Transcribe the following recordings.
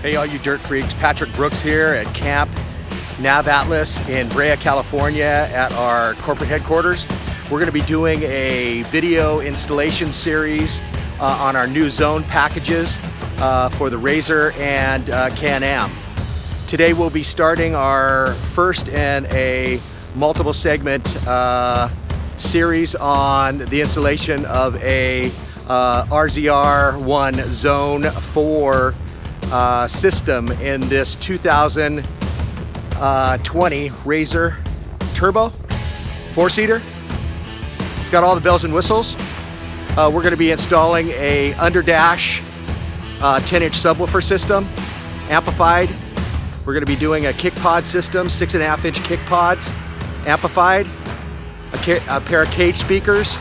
Hey all you dirt freaks, Patrick Brooks here at Camp NAVATLAS in Brea, California at our corporate headquarters. We're going to be doing a video installation series on our new zone packages for the RZR and Can-Am. Today we'll be starting our first in a multiple segment series on the installation of a RZR1 Zone 4 system in this 2020 RZR Turbo 4-seater. It's got all the bells and whistles. We're going to be installing a underdash 10-inch subwoofer system, amplified. We're going to be doing a kick pod system, 6.5-inch kick pods, amplified, a pair of cage speakers,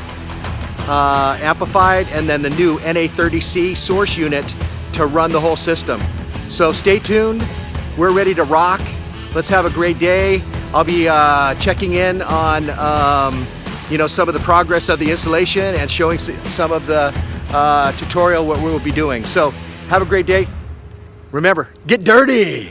amplified, and then the new NA30C source unit to run the whole system. So stay tuned. We're ready to rock. Let's have a great day. I'll be checking in on some of the progress of the installation and showing some of the tutorial what we will be doing. So have a great day. Remember, get dirty.